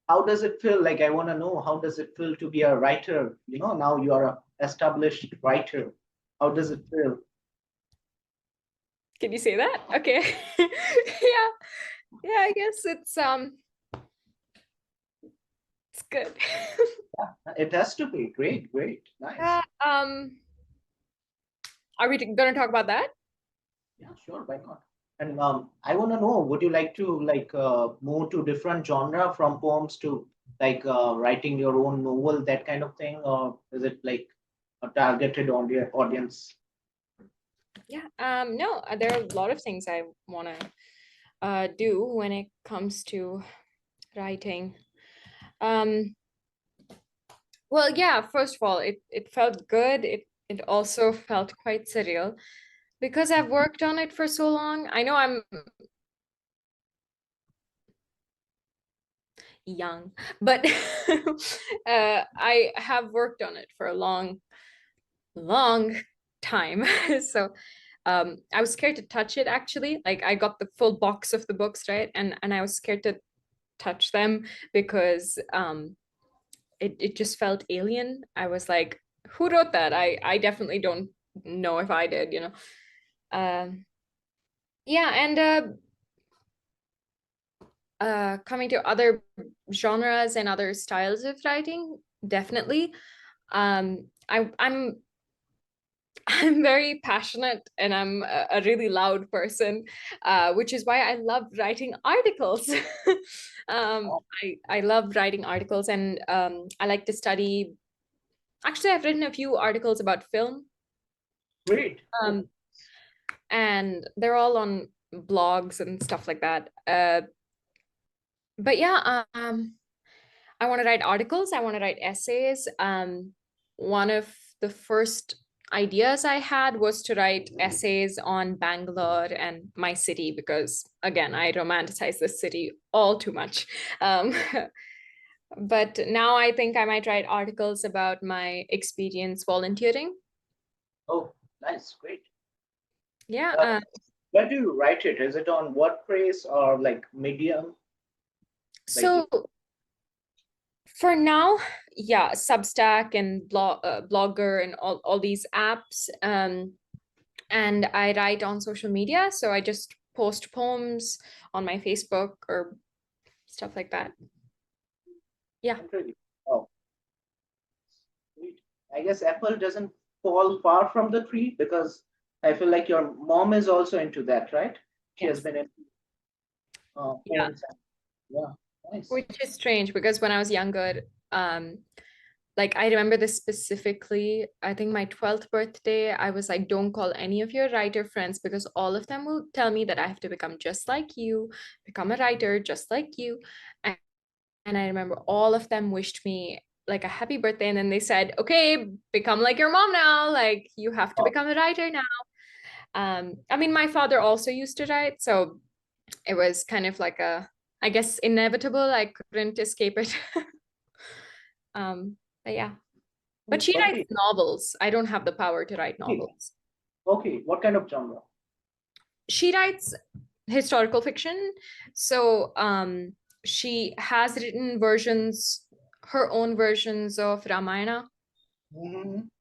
how does it feel? Like, I want to know, how does it feel to be a writer? Now you are a established writer. How does it feel? Can you say that? Okay. Yeah. Yeah, I guess it's good. Yeah, it has to be. Great, great, nice. Yeah, are we gonna talk about that? Yeah, sure, why not? And I want to know, would you like to move to different genre from poems to writing your own novel, that kind of thing, or is it like a targeted audience? Yeah. No, there are a lot of things I wanna do when it comes to writing. Um, well, yeah, first of all, it felt good. It also felt quite surreal because I've worked on it for so long. I know I'm young, but I have worked on it for a long time. So I was scared to touch it actually. Like I got the full box of the books, right? And I was scared to touch them because it just felt alien. I was like, who wrote that? I definitely don't know if I did, you know. Yeah, and coming to other genres and other styles of writing, definitely. I'm I'm very passionate and I'm a really loud person, which is why I love writing articles. Oh, I love writing articles and I like to study. Actually, I've written a few articles about film, great. Oh, um, and they're all on blogs and stuff like that. But yeah, I want to write articles. I want to write essays. One of the first ideas I had was to write essays on Bangalore and my city because, again, I romanticize the city all too much. Um, but now I think I might write articles about my experience volunteering. oh, nice, great. Yeah. Uh, where do you write it? Is it on WordPress or like Medium? Like, So for now, yeah, Substack and Blogger and all these apps. And I write on social media. So I just post poems on my Facebook or stuff like that. Yeah. really? Oh, great. I guess Apple doesn't fall far from the tree because I feel like your mom is also into that, right? She has Yes. been in Yeah. poems. Yeah, nice. Which is strange because when I was younger, like I remember this specifically. I think my 12th birthday, I was like, don't call any of your writer friends because all of them will tell me that I have to become just like you, become a writer just like you. And, and I remember all of them wished me like a happy birthday. And then they said, okay, become like your mom now. Like you have to Oh, become a writer now. I mean, my father also used to write. So it was kind of like I guess, inevitable. I couldn't escape it. But yeah. But she writes okay. novels. I don't have the power to write Okay. novels. Okay. What kind of genre? She writes historical fiction. So she has written her own versions of Ramayana.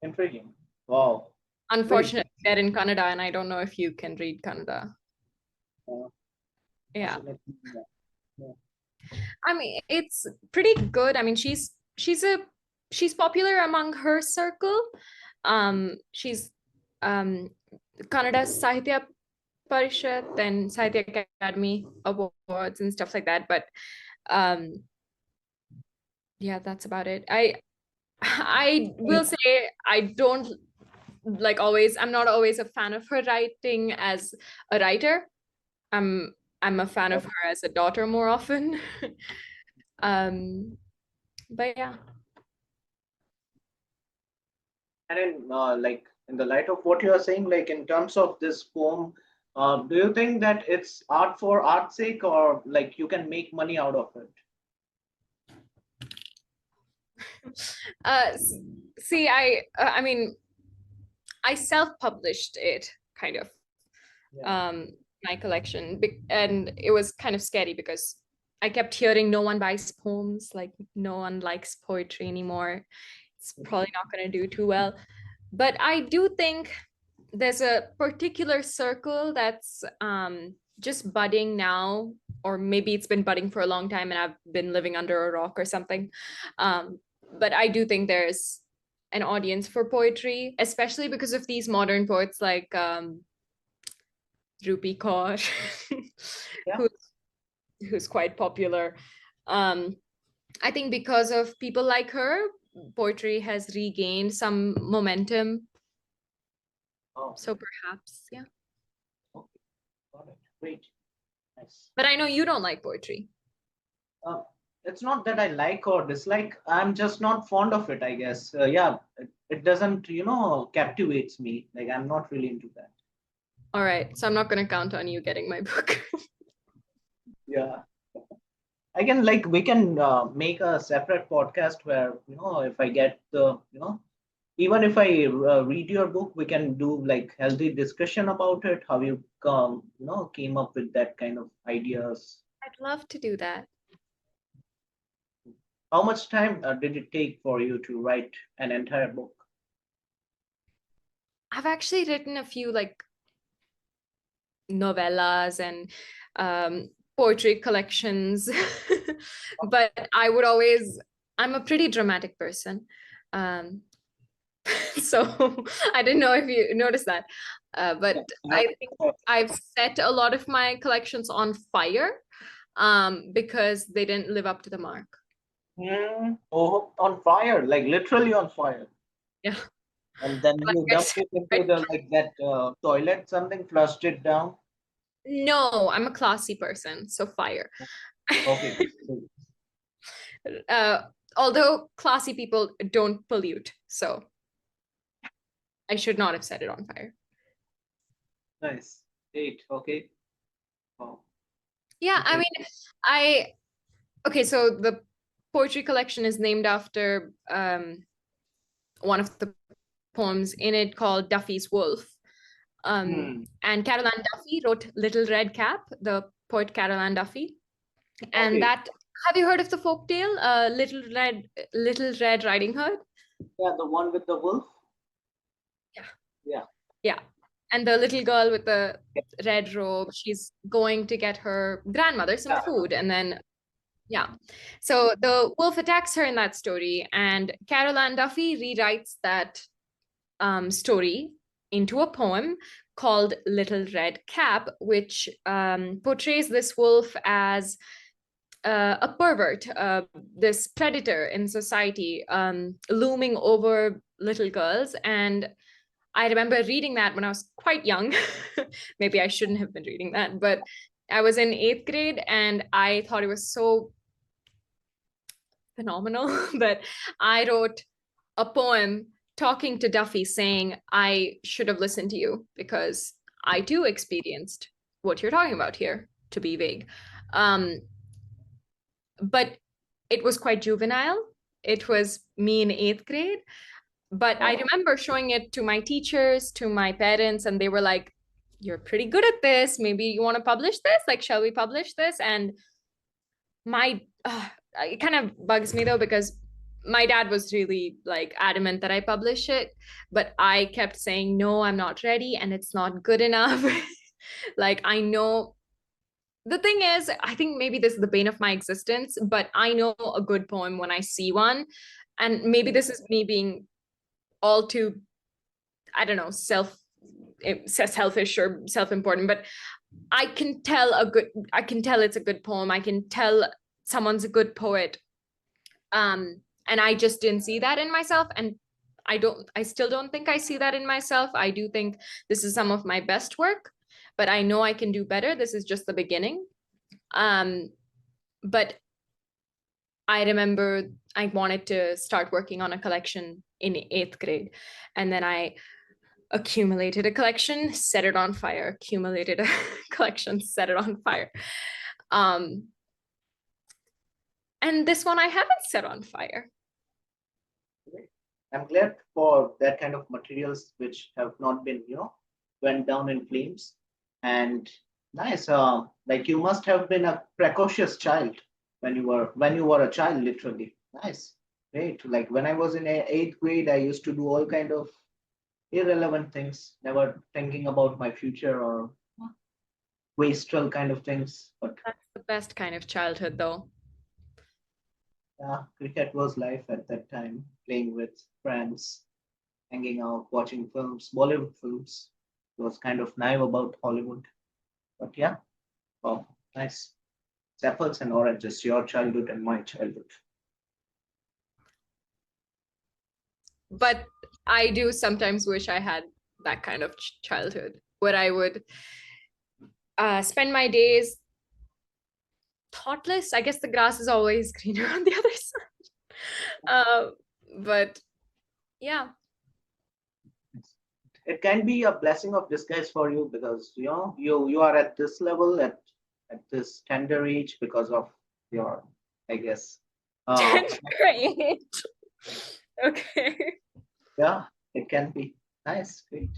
Intriguing. Wow. Great. Unfortunately, they're in Kannada, and I don't know if you can read Kannada. Uh, Yeah. Fascinating. Yeah. Yeah. I mean, it's pretty good. I mean, she's popular among her circle. She's um Kannada Sahitya Parishat and Sahitya Academy Awards and stuff like that. But um, yeah, that's about it. I will say I don't like always. I'm not always a fan of her writing as a writer. I'm a fan of her as a daughter more often. um, but yeah. And in the light of what you are saying, like in terms of this poem, do you think that it's art for art's sake, or like you can make money out of it? Uh, see, I mean, I self-published it kind of, Yeah. um, my collection, and it was kind of scary because I kept hearing no one buys poems, like no one likes poetry anymore. It's probably not going to do too well. But I do think there's a particular circle that's just budding now, or maybe it's been budding for a long time and I've been living under a rock or something. But I do think there's an audience for poetry, especially because of these modern poets like Rupi Kaur, Yeah. who's quite popular. I think because of people like her, poetry has regained some momentum. Oh, So perhaps, yeah. okay. Got it. Great. Nice. But I know you don't like poetry. Uh, it's not that I like or dislike. I'm just not fond of it, I guess. Yeah, it doesn't, captivates me. Like I'm not really into that. All right. So I'm not going to count on you getting my book. Yeah. I can like we can make a separate podcast where if I get the even if I read your book, we can do like healthy discussion about it. How you came up with that kind of ideas. I'd love to do that. How much time did it take for you to write an entire book? I've actually written a few like novellas and poetry collections, but I'm a pretty dramatic person. So I didn't know if you noticed that. But I think I've set a lot of my collections on fire because they didn't live up to the mark. Oh, on fire, like literally on fire. Yeah. And then you dumped it into the like that toilet, something, flushed it down. No, I'm a classy person, so fire. Okay. Although classy people don't pollute, so I should not have set it on fire. Nice. Great. Okay. Oh, Yeah, I okay. mean, okay, so the poetry collection is named after one of the poems in it called Duffy's Wolf. And Carol Ann Duffy wrote Little Red Cap, the poet Carol Ann Duffy. And Okay. have you heard of the folk tale, Little Red Riding Hood? Yeah, the one with the wolf. Yeah. Yeah. Yeah. And the little girl with the red robe, she's going to get her grandmother some food. And then, yeah. So the wolf attacks her in that story. And Carol Ann Duffy rewrites that story into a poem called Little Red Cap, which portrays this wolf as a pervert, this predator in society, looming over little girls. And I remember reading that when I was quite young. Maybe I shouldn't have been reading that, but I was in 8th grade and I thought it was so phenomenal that I wrote a poem talking to Duffy saying, I should have listened to you because I too experienced what you're talking about here, to be vague. But it was quite juvenile. It was me in 8th grade. But I remember showing it to my teachers, to my parents, and they were like, you're pretty good at this. Maybe you want to publish this? Like, shall we publish this? And it kind of bugs me though, because my dad was really like adamant that I publish it, but I kept saying, no, I'm not ready and it's not good enough. Like, I know the thing is, I think maybe this is the bane of my existence, but I know a good poem when I see one. And maybe this is me being all too, I don't know, selfish or self-important, but I can tell it's a good poem. I can tell someone's a good poet. And I just didn't see that in myself. And I still don't think I see that in myself. I do think this is some of my best work, but I know I can do better. This is just the beginning. But I remember I wanted to start working on a collection in 8th grade. And then I accumulated a collection, set it on fire, accumulated a collection, set it on fire. And this one I haven't set on fire. I'm glad for that kind of materials which have not been, went down in flames. And nice. Like you must have been a precocious child. when you were a child, literally. Nice, great. Like when I was in eighth grade, I used to do all kind of irrelevant things, never thinking about my future or wasteful kind of things. But That's the best kind of childhood, though. yeah, cricket was life at that time. Playing with friends, hanging out, watching films, Bollywood films. It was kind of naive about Hollywood. But yeah, oh, nice. It's apples and oranges, your childhood and my childhood. But I do sometimes wish I had that kind of childhood where I would spend my days thoughtless. I guess the grass is always greener on the other side. But yeah. It can be a blessing of disguise for you because you are at this level at this tender age because of your, I guess. Great. Okay. Yeah, it can be nice, great.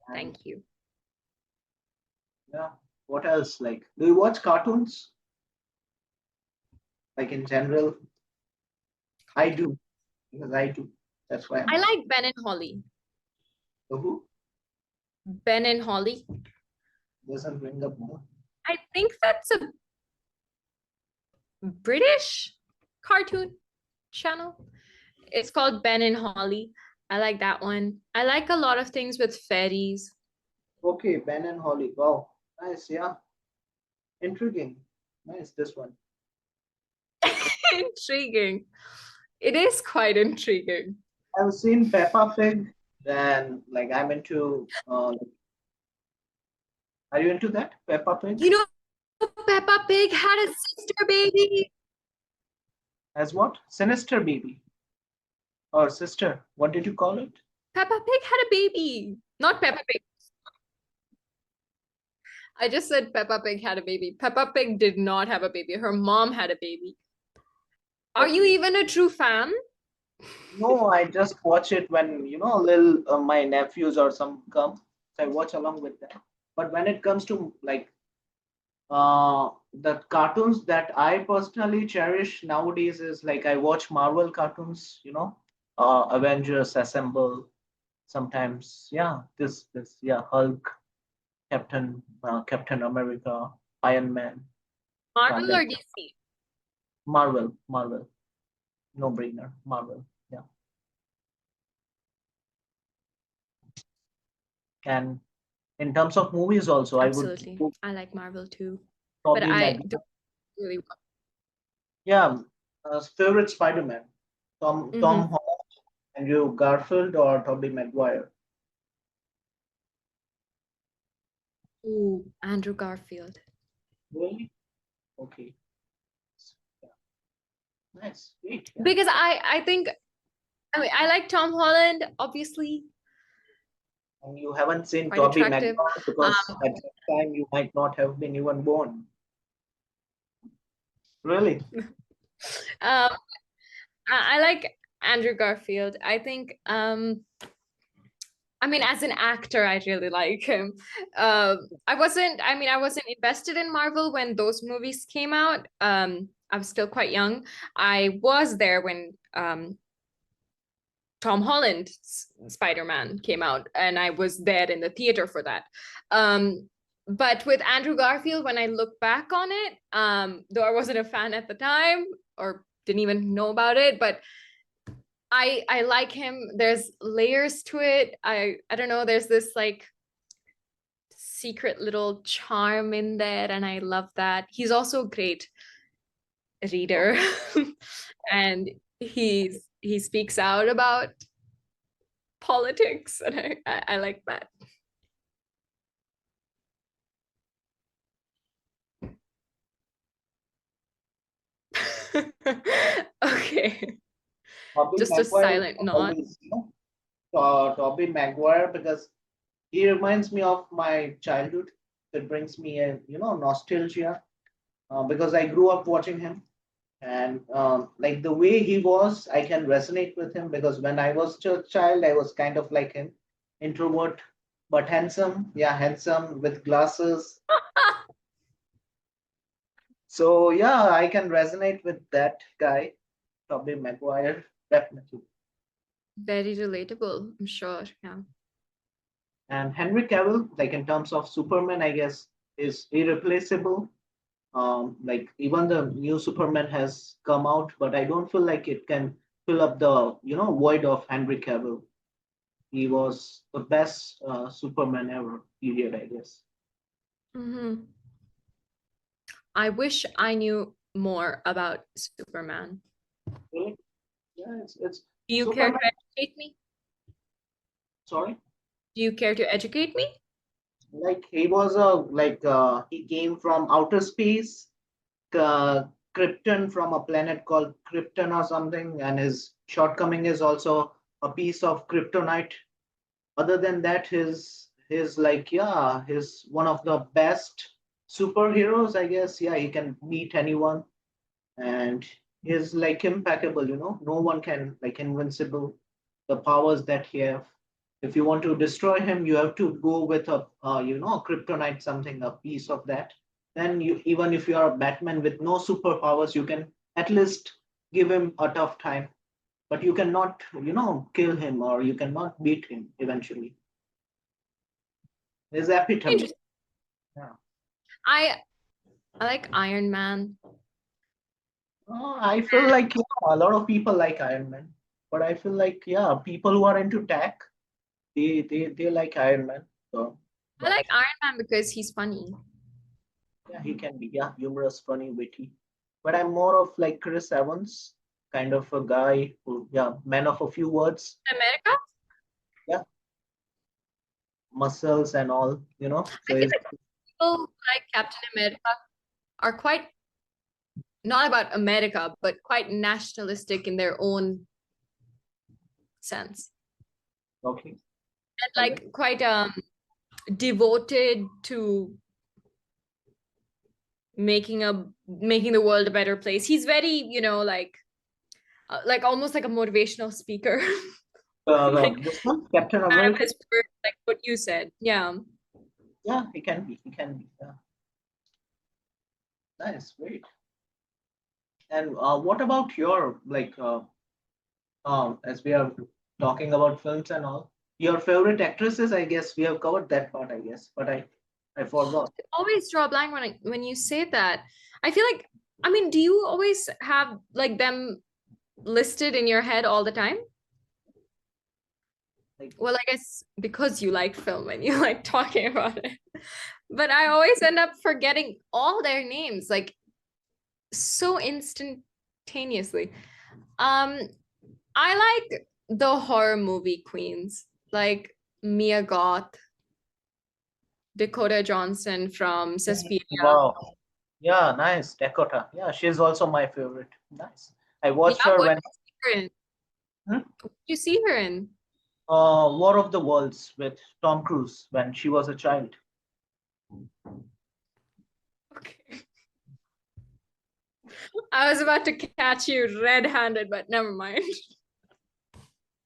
And Thank you. yeah, what else? Like, do you watch cartoons? Like in general, I do because I do. That's why I'm I asking. like Ben and Holly. Who Ben and Holly. doesn't ring a bell? I think that's a British cartoon channel. It's called Ben and Holly. I like that one. I like a lot of things with fairies. Okay, Ben and Holly. Wow, nice. Yeah, intriguing. Nice. This one. Intriguing. It is quite intriguing. I've seen Peppa Pig. Then, like, I'm into. Are you into that, Peppa Pig? You know, Peppa Pig had a sister baby. As what? Sinister baby or sister? What did you call it? Peppa Pig had a baby. Not Peppa Pig. I just said Peppa Pig had a baby. Peppa Pig did not have a baby. Her mom had a baby. Are you Okay. even a true fan? No, I just watch it when little my nephews or some come. So I watch along with them. But when it comes to like the cartoons that I personally cherish nowadays is like I watch Marvel cartoons. Avengers Assemble. Sometimes, yeah, this yeah, Hulk, Captain America, Iron Man. Yeah, Marvel that or DC? Marvel, no brainer, Marvel. Yeah, and in terms of movies also, I would Absolutely. go I like Marvel too. But Tobey I Maguire. don't really watch. Yeah, favorite Spider-Man, Tom Mhm. Holland, Andrew Garfield, or Tobey Maguire. Ooh, Andrew Garfield. Really? Okay. Yeah. Nice, great. Yeah. Because I think I mean I like Tom Holland, obviously, And you haven't seen quite Tobey attractive. Maguire because at that time you might not have been even born. Really? Um, I like Andrew Garfield. I think I mean as an actor, I really like him. I wasn't invested in Marvel when those movies came out. I was still quite young. I was there when Tom Holland's Spider-Man came out, and I was there in the theater for that. But with Andrew Garfield, when I look back on it, though I wasn't a fan at the time or didn't even know about it, but I like him. There's layers to it. I don't know. There's this like secret little charm in there, and I love that. He's also a great reader, and he speaks out about politics, and I like that. Okay, Tobey just a Maguire is silent nod. always, Tobey Maguire because he reminds me of my childhood. It brings me a nostalgia because I grew up watching him, and like the way he was, I can resonate with him because when I was a child, I was kind of like him, introvert but handsome. Yeah, handsome with glasses. So yeah, I can resonate with that guy, Tobey Maguire, definitely. Very relatable, I'm sure. Yeah. And Henry Cavill, like in terms of Superman, I guess is irreplaceable. Like even the new Superman has come out, but I don't feel like it can fill up the void of Henry Cavill. He was the best Superman ever. Period, I guess. Hmm. I wish I knew more about Superman. Really? Yeah, it's Do you care to Superman. educate me? Sorry. Do you care to educate me? Like he was a he came from outer space, uh, Krypton, from a planet called Krypton or something, and his shortcoming is also a piece of kryptonite. Other than that, his like yeah, he's one of the best superheroes, I guess. Yeah, he can beat anyone, and he's like impeccable. No one can like invincible. The powers that he have. If you want to destroy him, you have to go with a kryptonite, something, a piece of that. Then you, even if you are a Batman with no superpowers, you can at least give him a tough time. But you cannot, kill him, or you cannot beat him eventually. His epitome. Interesting. Yeah. I I like Iron Man. I feel like a lot of people like Iron Man, but I feel like yeah, people who are into tech, they like Iron Man. So, I but like Iron Man because he's funny. yeah, he can be yeah humorous, funny, witty. But I'm more of like Chris Evans, kind of a guy who yeah man of a few words. America? Yeah, muscles and all. So I feel he's like people who like Captain America are quite not about America, but quite nationalistic in their own sense. okay. And All right. like quite devoted to making the world a better place. He's very, like almost like a motivational speaker. Like This one, Captain man of America. his word, like what you said. Yeah. Yeah, he can be. He can be. Yeah, nice, great. And what about your like as we are talking about films and all, your favorite actresses? I guess we have covered that part, I guess, but I forgot. Always draw a blank when you say that. I feel like, I mean, do you always have like them listed in your head all the time? Like, Well, I guess because you like film and you like talking about it. But I always end up forgetting all their names like so instantaneously. Um, I like the horror movie queens, like Mia Goth, Dakota Johnson from Suspiria. wow, yeah, nice, Dakota. Yeah, she's also my favorite. Nice. I watched Yeah, her what when did you see her in? hmm? What did you see her in? War of the Worlds with Tom Cruise when she was a child. Okay. I was about to catch you red-handed, but never mind.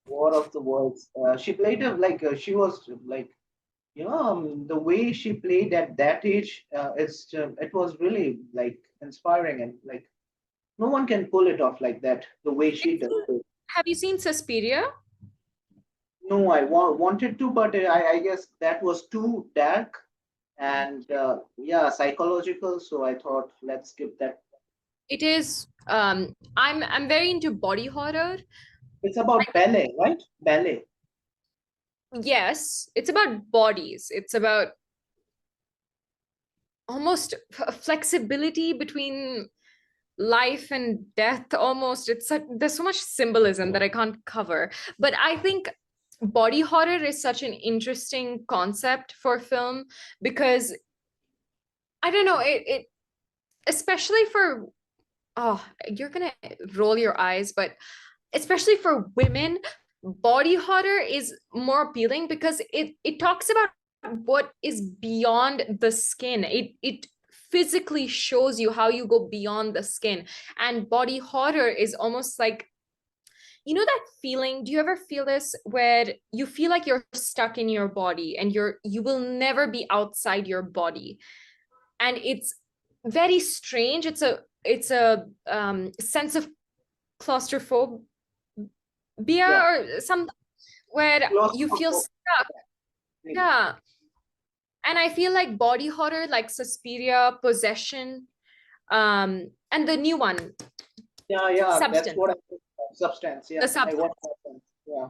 War of the Worlds. She played a, she was like the way she played at that age. It was really like inspiring, and like no one can pull it off like that the way she does it. Have you seen Suspiria? No, I wanted to, but I guess that was too dark and yeah, psychological. So I thought let's skip that. It is I'm very into body horror. It's about ballet, right? Ballet. Yes, it's about bodies. It's about almost flexibility between life and death almost. There's so much symbolism that I can't cover. But I think body horror is such an interesting concept for film because I don't know, it especially for oh, you're gonna roll your eyes, but especially for women, body horror is more appealing because it talks about what is beyond the skin. It physically shows you how you go beyond the skin. And body horror is almost like, you know that feeling, do you ever feel this where you feel like you're stuck in your body and you will never be outside your body? And very strange. It's a sense of claustrophobia Yeah. or some where you feel Claustrophobic. stuck. Yeah. And I feel like body horror, like Suspiria, Possession, and the new one, Yeah, that's Substance. what I think. Substance. The Yeah, I Substance. watched Substance. Yeah.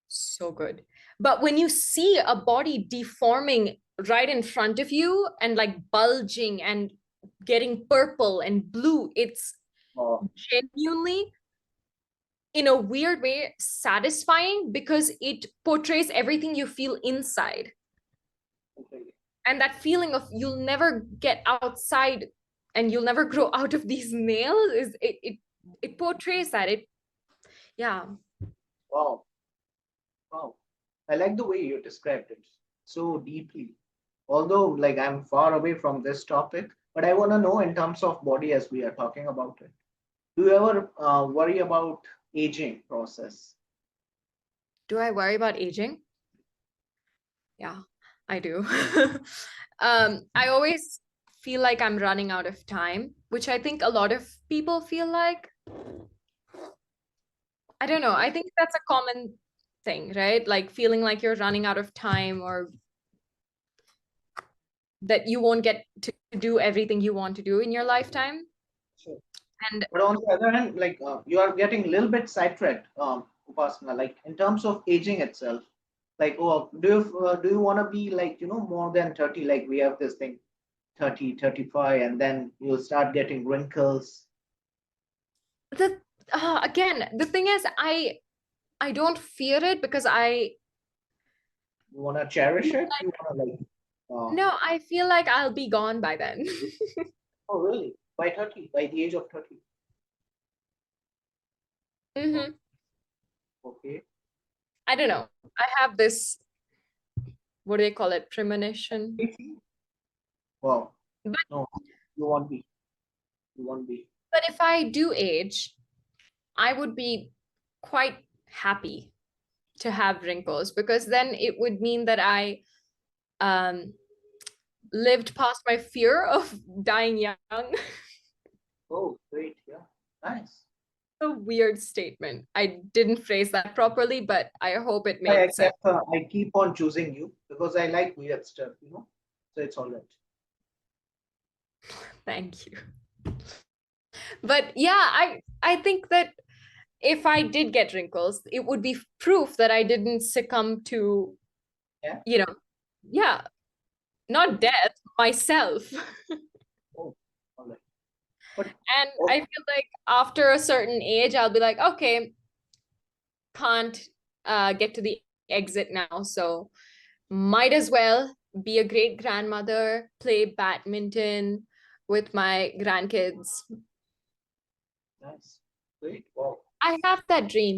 So good. But when you see a body deforming right in front of you and like bulging and getting purple and blue, it's Oh, genuinely, in a weird way, satisfying because it portrays everything you feel inside. completely. And that feeling of you'll never get outside and you'll never grow out of these nails is it portrays that. Yeah. Wow. Wow. I like the way you described it so deeply. Although, like, I'm far away from this topic, but I want to know in terms of body as we are talking about it. Do you ever worry about aging process? Do I worry about aging? Yeah, I do. I always feel like I'm running out of time, which I think a lot of people feel like. I don't know. I think that's a common thing, right? Like feeling like you're running out of time or that you won't get to do everything you want to do in your lifetime. Sure. And But on the other hand, like you are getting a little bit sidetracked, Upasana, like in terms of aging itself. Like, oh, do you want to be like, more than 30? Like we have this thing, 30, 35, and then you start getting wrinkles. the again, the thing is, I don't fear it because You want to cherish it? You want to like, no, I feel like I'll be gone by then. oh, really? By 30, by the age of 30. Oh, Hmm. okay. I don't know. I have this, what do they call it? Premonition. Wow. But No, you won't be. You won't be. but if I do age, I would be quite happy to have wrinkles because then it would mean that I um lived past my fear of dying young. Oh, great. Yeah. Nice. A weird statement. I didn't phrase that properly, but I hope it made sense. I keep on choosing you because I like weird stuff. So it's all right. Thank you. But yeah, I think that if I did get wrinkles, it would be proof that I didn't succumb to, Yeah. you know, yeah, not death, myself. Oh, all right. But And oh, I feel like after a certain age, I'll be like, okay, can't get to the exit now. So might as well be a great grandmother, play badminton with my grandkids. nice. Great. Wow. I have that dream,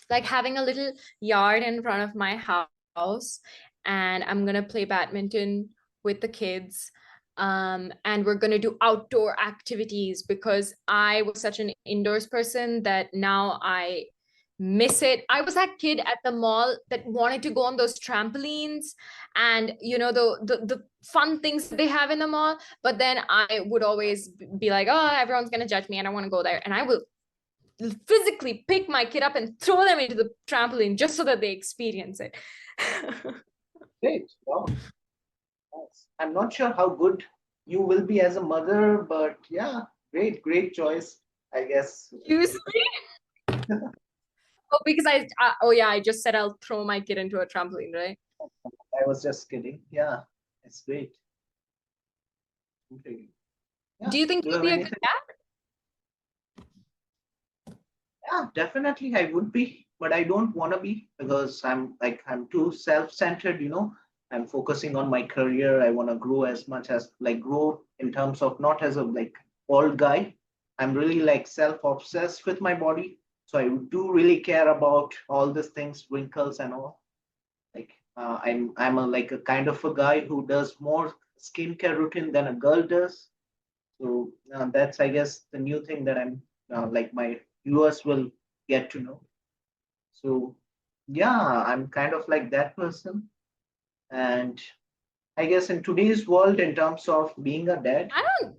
like having a little yard in front of my house, and I'm gonna play badminton with the kids. And we're gonna do outdoor activities because I was such an indoors person that now I miss it. I was that kid at the mall that wanted to go on those trampolines and the fun things that they have in the mall, but then I would always be like, oh, everyone's gonna judge me and I want to go there, and I will physically pick my kid up and throw them into the trampoline just so that they experience it. Great. Wow. Nice. I'm not sure how good you will be as a mother, but yeah, great choice, I guess. Usually, oh, because oh yeah, I just said I'll throw my kid into a trampoline, right? I was just kidding. Yeah, it's great. Okay. Yeah. Do you think Do you you'll have be a good anything? dad? Yeah, definitely I would be, but I don't want to be because I'm too self-centered. I'm focusing on my career. I want to grow as much as like grow in terms of not as a like old guy. I'm really like self-obsessed with my body. So I do really care about all these things, wrinkles and all. Like I'm a like a kind of a guy who does more skincare routine than a girl does. So that's, I guess, the new thing that I'm like my viewers will get to know. So yeah, I'm kind of like that person, and I guess in today's world, in terms of being a dad. I don't.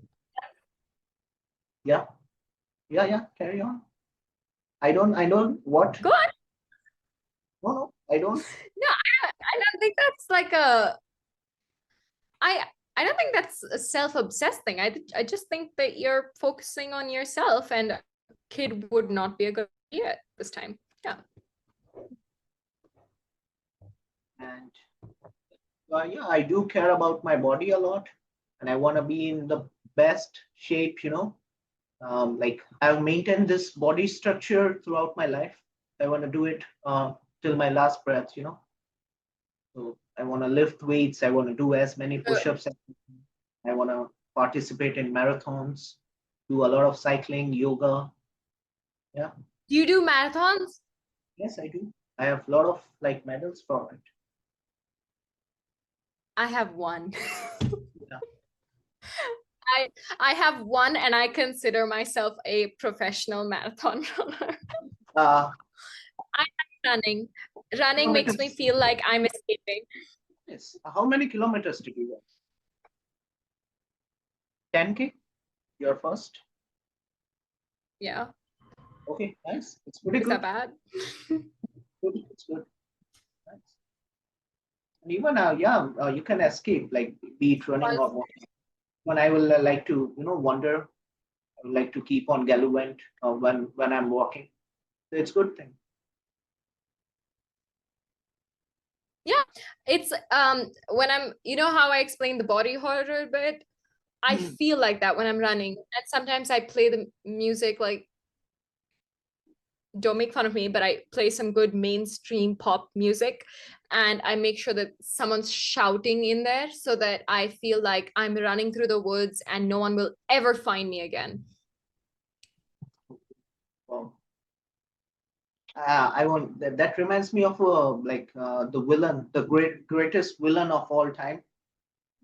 Yeah, yeah. Carry on. I don't. What? Go on. No, I don't. No, I don't think that's like a. I I don't think that's a self-obsessed thing. I just think that you're focusing on yourself, and a kid would not be a good idea at this time. Yeah. And yeah, I do care about my body a lot, and I want to be in the best shape. Like I've maintained this body structure throughout my life. I want to do it till my last breath. So I want to lift weights. I want to do as many push-ups. I want to participate in marathons, do a lot of cycling, yoga. Yeah. Do you do marathons? Yes, I do. I have a lot of like medals for it. I have one. Yeah. I have one, and I consider myself a professional marathon runner. Uh, I like running. Running makes me Kilometers. feel like I'm escaping. Yes. How many kilometers did you go? 10K? Your first? Yeah. Okay, nice. It's pretty Is good. that bad? Good. It's good. Nice. And even you can escape like be it running or walking. When I will like to wander, I would like to keep on gallivant when I'm walking. So it's good thing. Yeah, it's when I'm, how I explained the body horror bit, I feel like that when I'm running. And sometimes I play the music, like, don't make fun of me, but I play some good mainstream pop music, and I make sure that someone's shouting in there so that I feel like I'm running through the woods and no one will ever find me again. Wow. I want that reminds me of the villain, the greatest villain of all time,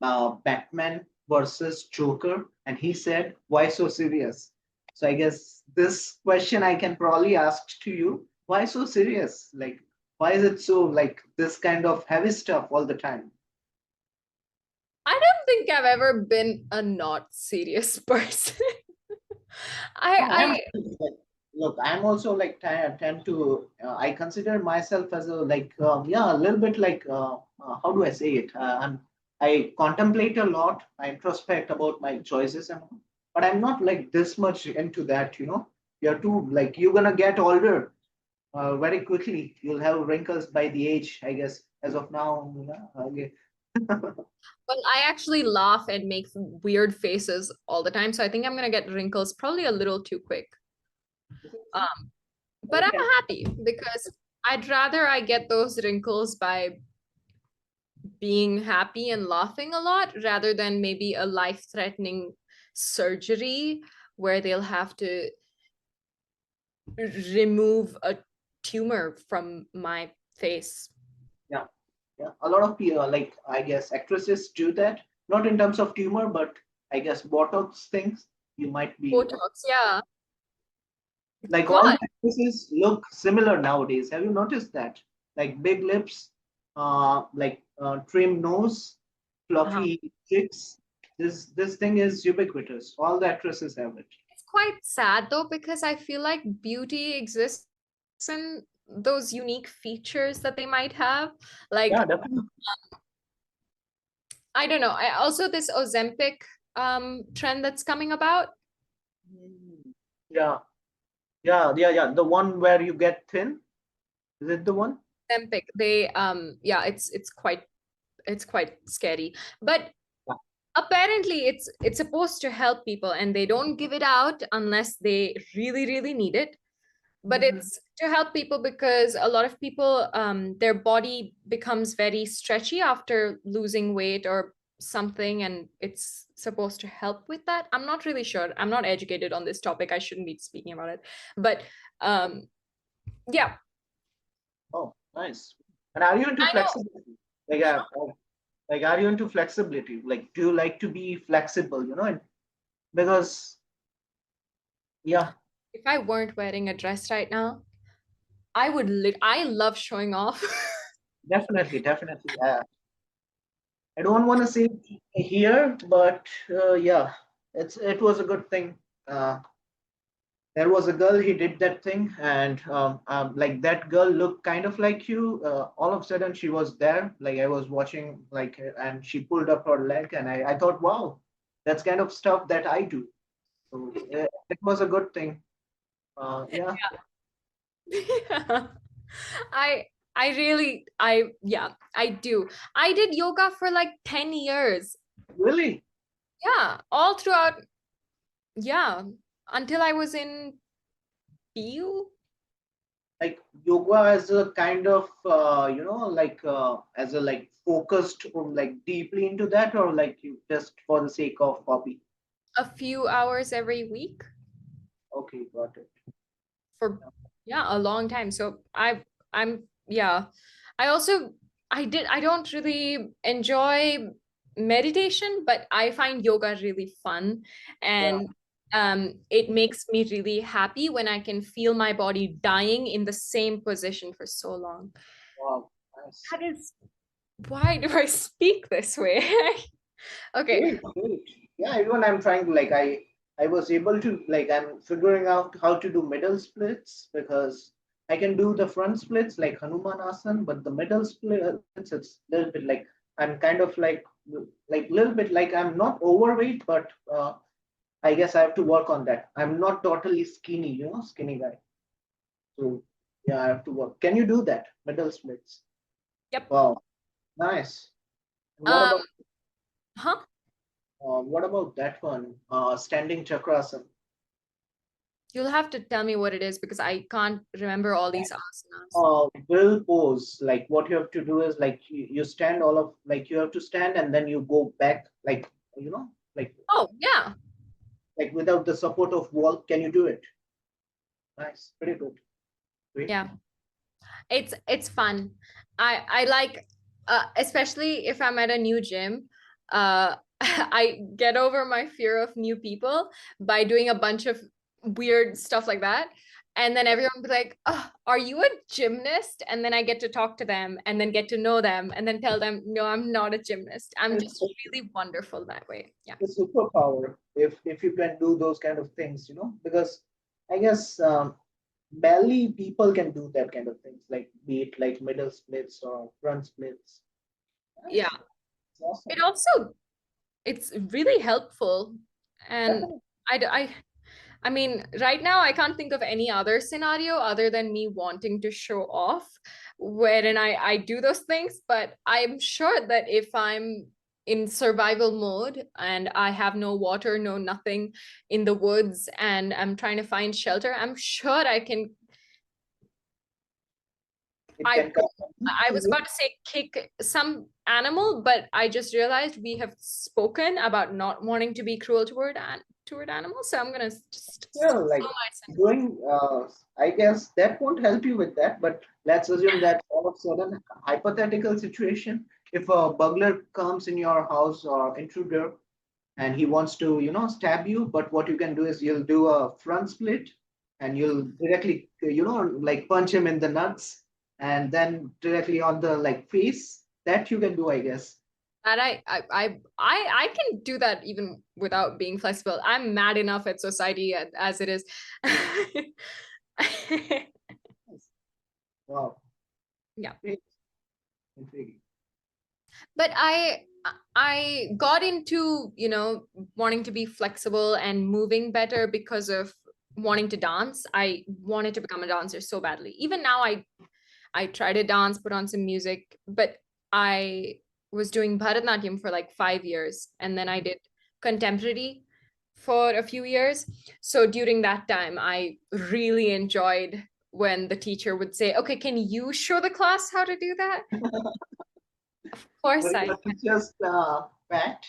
Batman versus Joker, and he said, "Why so serious?" So I guess this question I can probably ask to you: Why so serious? Like, why is it so like this kind of heavy stuff all the time? I don't think I've ever been a not serious person. No, I'm I look. I'm also like tend to. I consider myself as a a little bit like how do I say it? I contemplate a lot. I introspect about my choices and all, but I'm not like this much into that. You're too like you're gonna get older very quickly. You'll have wrinkles by the age, I guess. As of now, yeah, okay. Well, I actually laugh and make weird faces all the time, so I think I'm gonna get wrinkles probably a little too quick. But I'm Okay. happy because I'd rather I get those wrinkles by being happy and laughing a lot rather than maybe a life-threatening surgery where they'll have to remove a tumor from my face. Yeah. Yeah, a lot of people, like I guess actresses do that, not in terms of tumor, but I guess Botox things. You might be Botox, yeah. like all God, the actresses look similar nowadays. Have you noticed that? Like big lips, trim nose, fluffy cheeks. This thing is ubiquitous. All the actresses have it. it's quite sad though because I feel like beauty exists in those unique features that they might have. Yeah, Like, definitely. I don't know. I also this Ozempic trend that's coming about. Yeah, yeah. The one where you get thin. Is it the one? Ozempic, they yeah, it's quite scary. But apparently it's supposed to help people and they don't give it out unless they really, really need it. But it's to help people because a lot of people their body becomes very stretchy after losing weight or something, and it's supposed to help with that. I'm not really sure. I'm not educated on this topic. I shouldn't be speaking about it. But yeah, Oh, nice. And are you into I know. flexibility? Like, uh, like, are you into flexibility? Like, do you like to be flexible? Because yeah, If I weren't wearing a dress right now, I love showing off. definitely. I don't want to say here, but yeah, it was a good thing. Uh, there was a girl, he did that thing, and like that girl looked kind of like you. All of a sudden, she was there. Like I was watching, like, and she pulled up her leg, and I thought, wow, that's kind of stuff that I do. So it was a good thing. Yeah, Yeah. I I really yeah, I do. I did yoga for like 10 years. really. Yeah, all throughout, yeah, until I was in PU. Like yoga as a kind of like as a like focused or like deeply into that, or like you just for the sake of hobby. A few hours every week Okay, got it. for yeah, a long time. So I'm yeah. I also I don't really enjoy meditation, but I find yoga really fun, Yeah, and it makes me really happy when I can feel my body dying in the same position for so long. wow, nice. That is why do I speak this way? Okay. Great, great. Yeah, even I'm trying to like I was able to like I'm figuring out how to do middle splits because I can do the front splits like Hanuman Asan, but the middle splits it's a little bit like I'm kind of like little bit like I'm not overweight, but I guess I have to work on that. I'm not totally skinny, skinny guy. So yeah, I have to work. Can you do that? Middle splits. Yep. Wow, nice. And Um, huh? what about that one? Standing chakrasana. You'll have to tell me what it is because I can't remember all these asanas. Will pose. Like what you have to do is like you stand all of like you have to stand and then you go back like like Oh, yeah. without the support of wall. Can you do it? Nice, pretty good. Great. Yeah. It's fun. I like especially if I'm at a new gym, I get over my fear of new people by doing a bunch of weird stuff like that. And then everyone will be like, oh, are you a gymnast? And then I get to talk to them and then get to know them and then tell them, no, I'm not a gymnast. I'm It's just really wonderful that way. Yeah. a superpower if you can do those kind of things, because I guess barely people can do that kind of things, like be it like middle splits or front splits. Yeah. Nice. It's awesome. It also it's really helpful. And Definitely. I I mean, right now I can't think of any other scenario other than me wanting to show off wherein I do those things. But I'm sure that if I'm in survival mode and I have no water, no nothing in the woods, and I'm trying to find shelter, I'm sure I can. It I can come I was about to say kick some animal, but I just realized we have spoken about not wanting to be cruel toward animals. So I'm gonna just still like slow my sentence. doing I guess that won't help you with that, but let's assume that all of a sudden hypothetical situation, if a burglar comes in your house or intruder and he wants to stab you, but what you can do is you'll do a front split and you'll directly like punch him in the nuts and then directly on the like face. That you can do, I guess. That I can do that even without being flexible. I'm mad enough at society as it is. Wow, Yeah. great. Intriguing. But I got into, wanting to be flexible and moving better because of wanting to dance. I wanted to become a dancer so badly. Even now I try to dance, put on some music, but I was doing Bharatanatyam for like 5 years and then I did contemporary for a few years. So during that time, I really enjoyed when the teacher would say, okay, can you show the class how to do that? Of Were course I your teachers fat?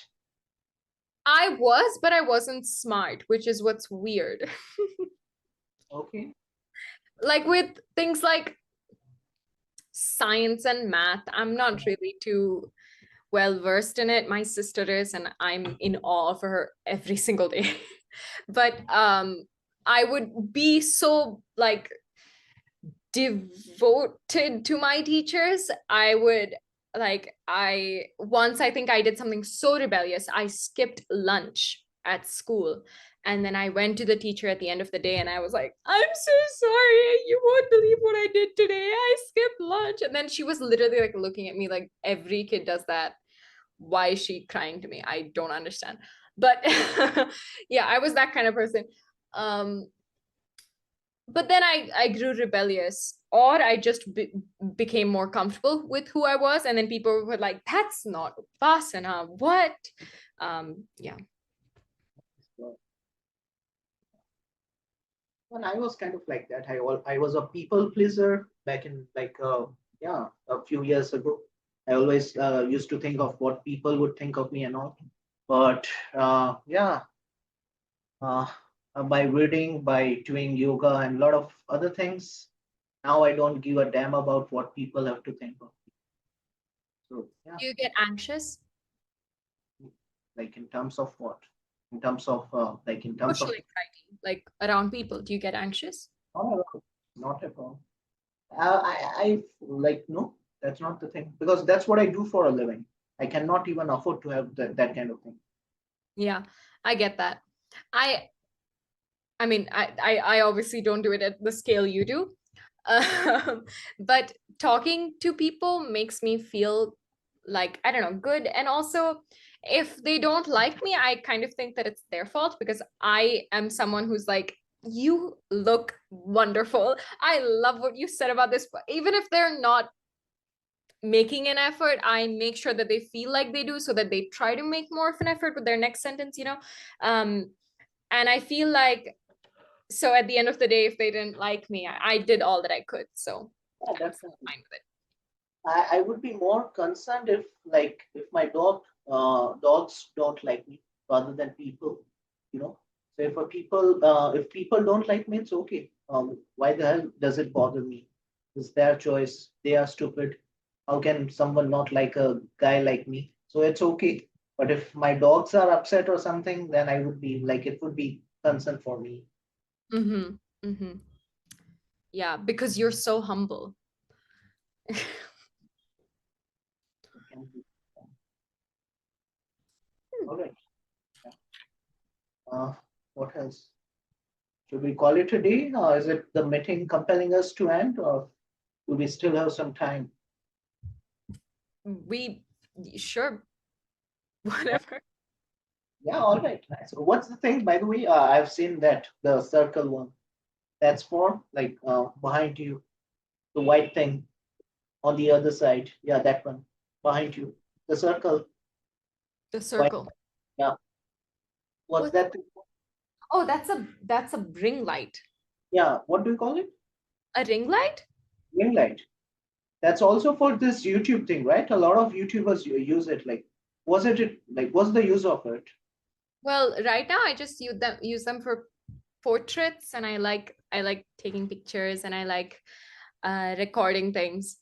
I was, but I wasn't smart, which is what's weird. Okay. Like with things like science and math, I'm not really too well versed in it. My sister is, and I'm in awe of her every single day. But I would be so like devoted to my teachers. I would like once I think I did something so rebellious. I skipped lunch at school. And then I went to the teacher at the end of the day and I was like, I'm so sorry. You won't believe what I did today. I skipped lunch. And then she was literally like looking at me like every kid does that. Why is she crying to me? I don't understand. But yeah, I was that kind of person. Um, but then I grew rebellious, or I just became more comfortable with who I was, and then people were like, "That's not Upasana. What?" Yeah. Well, I was kind of like that. I was a people pleaser back in like yeah, a few years ago. I always used to think of what people would think of me and all. But yeah, uh, by reading, by doing yoga and a lot of other things, now I don't give a damn about what people have to think of me. So yeah, Do you get anxious? like in terms of what? In terms of like in terms Social of anxiety, like around people. Do you get anxious? not at all. Not at all. I like no, that's not the thing because that's what I do for a living. I cannot even afford to have that kind of thing. Yeah, I get that. I I mean, I obviously don't do it at the scale you do. But talking to people makes me feel like, I don't know, good. And also, if they don't like me, I kind of think that it's their fault because I am someone who's like, you look wonderful. I love what you said about this. Even if they're not making an effort, I make sure that they feel like they do so that they try to make more of an effort with their next sentence, you know? Um, and I feel like so at the end of the day, if they didn't like me, I did all that I could. So Yeah, I'm definitely. fine with it. I would be more concerned if like if my dogs don't like me rather than people, you know. So if people don't like me, it's okay. Why the hell does it bother me? It's their choice. They are stupid. How can someone not like a guy like me? So it's okay. But if my dogs are upset or something, then I would be like it would be concern for me. Mm-hmm. Mm-hmm. Yeah, because you're so humble. All right. What else? Should we call it a day? Or is it the meeting compelling us to end? Or do we still have some time? We sure, whatever. Yeah, all right. Nice. So what's the thing, by the way? I've seen that the circle one. That's for like behind you, the white thing on the other side. Yeah, that one behind you. The circle. The White. circle. Yeah. What's What? that thing? Oh, that's a ring light. Yeah. What do you call it? A ring light? Ring light. That's also for this YouTube thing, right? A lot of YouTubers use it. Like, was it like what's the use of it? Well, right now I just use them for portraits, and I like taking pictures, and I like recording things.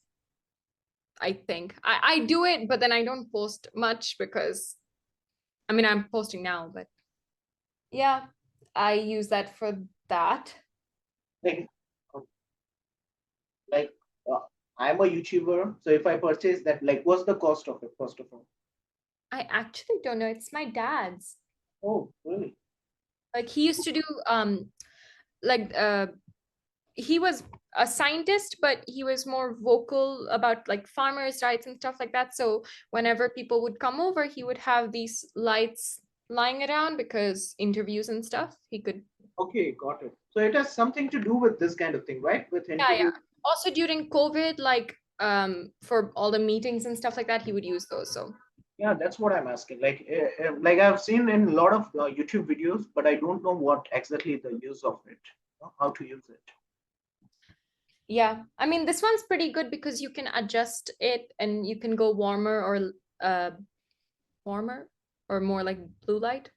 I think I do it, but then I don't post much because I mean I'm posting now, but yeah, I use that for that. Like, like uh, I'm a YouTuber, so if I purchase that, like, what's the cost of it, first of all? I actually don't know. It's my dad's. Oh, really? Like he used to do like he was a scientist, but he was more vocal about like farmers' rights and stuff like that. So whenever people would come over, he would have these lights lying around because interviews and stuff. He could. Okay, got it. So it has something to do with this kind of thing, right? With Yeah, yeah. interview. Also during COVID, like for all the meetings and stuff like that, he would use those. So Yeah, that's what I'm asking. Like I've seen in a lot of YouTube videos, but I don't know what exactly the use of it, how to use it. yeah, I mean this one's pretty good because you can adjust it and you can go uh warmer or more like blue light,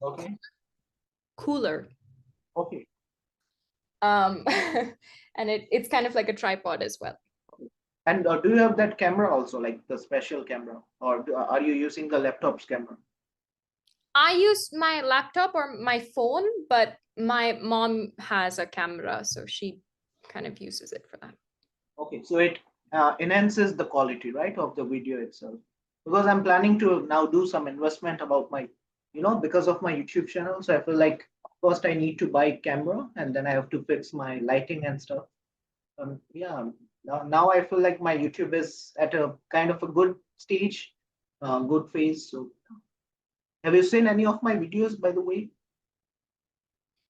Okay. cooler. Okay. Um and it's kind of like a tripod as well. And do you have that camera also, like the special camera, or are you using the laptop's camera? I use my laptop or my phone, but my mom has a camera, so she kind of uses it for that. Okay, so it enhances the quality, right, of the video itself. Because I'm planning to now do some investment about my, because of my YouTube channel. So I feel like first I need to buy camera and then I have to fix my lighting and stuff. Yeah, now I feel like my YouTube is at a kind of a good stage, good phase. So have you seen any of my videos, by the way?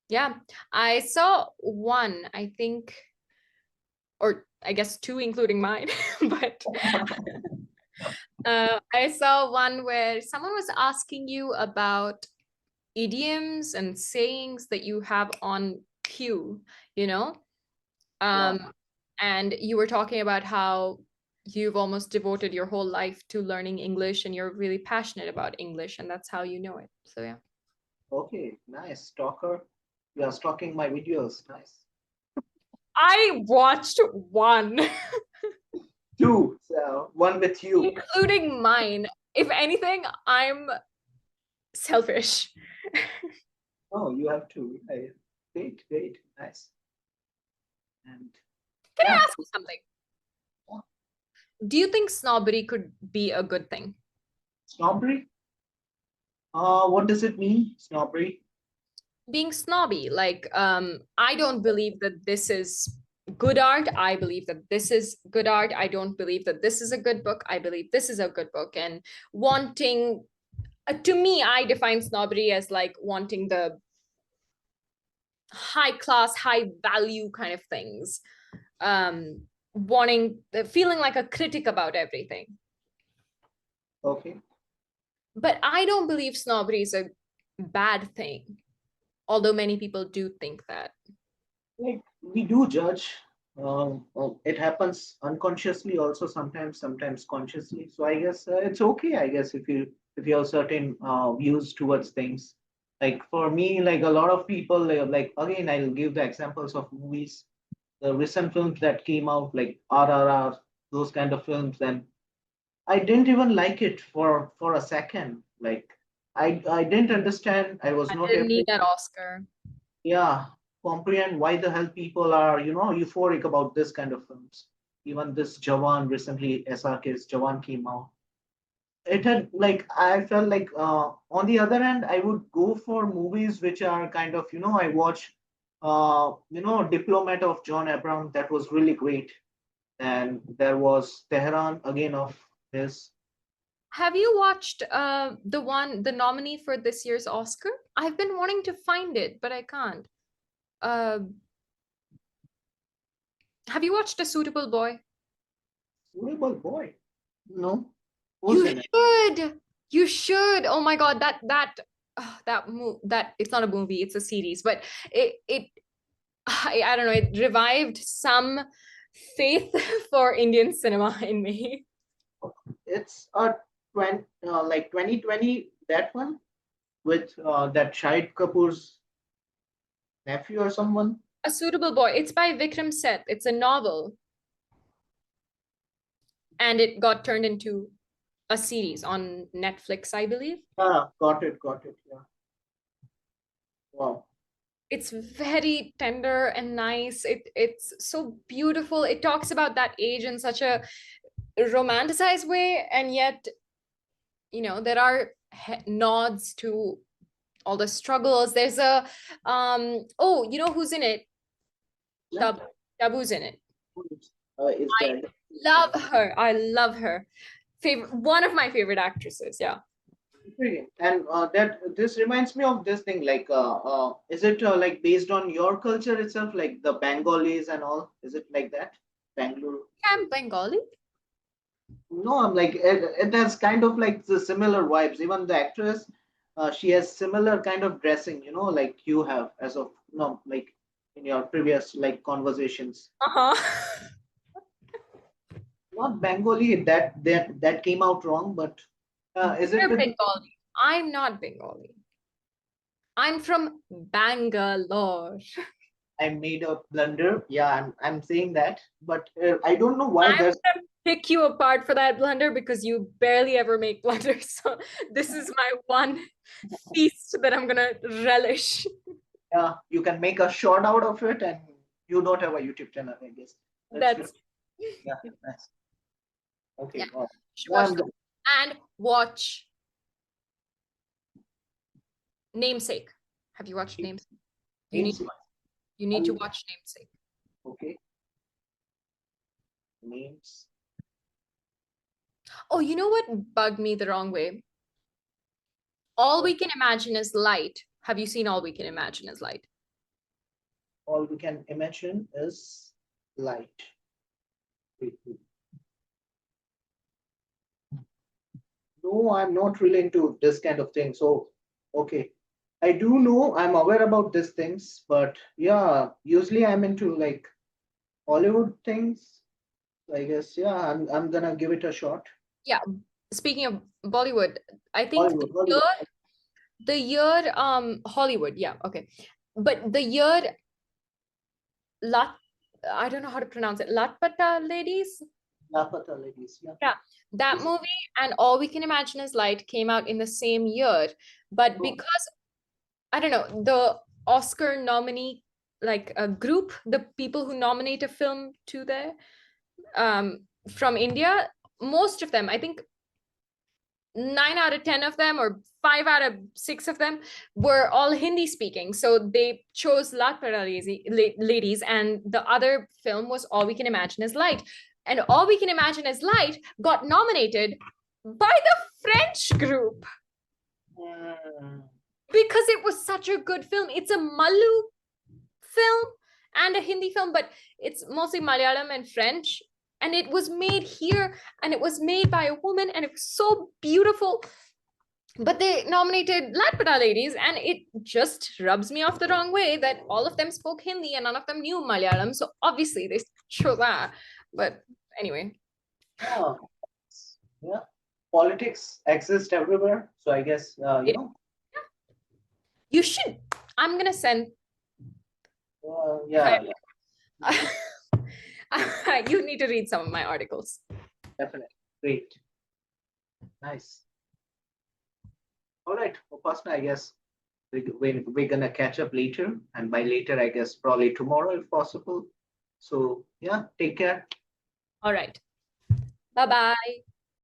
Yeah, I saw one, I think, or I guess two, including mine, but I saw one where someone was asking you about idioms and sayings that you have on cue, you know? Yeah. And you were talking about how you've almost devoted your whole life to learning English and you're really passionate about English, and that's how you know it. So, yeah. Okay, nice. Stalker. You are stalking my videos. Nice. I watched one, Two. So one with you. including mine. If anything, I'm selfish. Oh, you have two. Great, great, nice. And Can I yeah, ask you something? Do you think snobbery could be a good thing? snobbery. What does it mean, snobbery? Being snobby, like, I don't believe that this is good art. I believe that this is good art. I don't believe that this is a good book. I believe this is a good book. And wanting, to me, I define snobbery as like wanting the high class, high value kind of things. Wanting, feeling like a critic about everything. Okay. But I don't believe snobbery is a bad thing, although many people do think that. Like we do judge. It happens unconsciously also sometimes consciously. So I guess it's okay. I guess if you have certain views towards things. Like for me, like a lot of people, like again, I'll give the examples of movies, the recent films that came out, like RRR, those kind of films, and I didn't even like it for a second. Like I didn't understand. I was I not didn't able need to, that Oscar. yeah, comprehend why the hell people are, euphoric about this kind of films. Even this Jawan recently, SRK's Jawan came out. It had like I felt like on the other hand, I would go for movies which are kind of, I watch Diplomat of John Abraham, that was really great. And there was Tehran again of his. Have you watched the nominee for this year's Oscar? I've been wanting to find it, but I can't. Uh, have you watched A Suitable Boy? Suitable boy. No, who's You in it? should. You should. Oh my God, that it's not a movie, it's a series, but it I don't know, it revived some faith for Indian cinema in me. It's a 2020, that one with that Shahid Kapoor's nephew or someone. A Suitable Boy. It's by Vikram Seth. It's a novel, and it got turned into a series on Netflix, I believe. Ah, got it. Yeah. Wow. It's very tender and nice. It's so beautiful. It talks about that age in such a romanticized way, and yet, there are nods to all the struggles. There's a oh, you know who's in it? Yeah. Tab Tabu's in it. Is I there? love her. I love her. One of my favorite actresses. Yeah. Brilliant. And that this reminds me of this thing. Like, is it like based on your culture itself, like the Bengalis and all? Is it like that? Bangalore? I'm Bengali. No, I'm like it has kind of like the similar vibes. Even the actress, she has similar kind of dressing. Like you have as of no, like in your previous like conversations. Uh-huh. Not Bengali. That came out wrong. But is it You're with? Bengali. I'm not Bengali. I'm from Bangalore. I made a blunder. Yeah, I'm saying that, but I don't know why I'm there's. gonna pick you apart for that blunder because you barely ever make blunders. So this is my one feast that I'm gonna relish. You can make a short out of it, and you don't have a YouTube channel, I guess. That's true. That's Yeah, nice. Okay. Yeah. You should Yeah, watch I'm them. And watch Namesake. Have you watched Namesake? You need names. you need to watch Namesake. Okay. Names. Oh, you know what bugged me the wrong way? All We Can Imagine Is Light. Have you seen All We Can Imagine Is Light? All we can imagine is light. Wait, wait. No, I'm not really into this kind of thing. So, okay. I do know I'm aware about these things, but yeah, usually I'm into like Hollywood things. I guess yeah, I'm gonna give it a shot. Yeah. Speaking of Bollywood, I think Hollywood, Hollywood. the year Hollywood, yeah, okay. But the year Lat I don't know how to pronounce it. Latpata Ladies? Lapata ladies. Yeah. Yeah. That movie and All We Can Imagine Is Light came out in the same year. But because I don't know, the Oscar nominee like a group, the people who nominate a film to there from India, most of them, I think 9 out of 10 of them or 5 out of 6 of them were all Hindi speaking. So they chose Latpara Ladies, and the other film was All We Can Imagine Is Light. And All We Can Imagine Is Light got nominated by the French group because it was such a good film. It's a Malu film and a Hindi film, but it's mostly Malayalam and French. And it was made here, and it was made by a woman, and it was so beautiful. But they nominated Latpata Ladies, and it just rubs me off the wrong way that all of them spoke Hindi and none of them knew Malayalam. So obviously they chose that. But anyway. Yeah. Yeah. Politics exist everywhere. So I guess you know. You should. I'm gonna send. Yeah. You need to read some of my articles. Definitely. Great. Nice. All right, Upasna, I guess we're gonna catch up later, and by later, I guess probably tomorrow if possible. So yeah, take care. All right. Bye bye.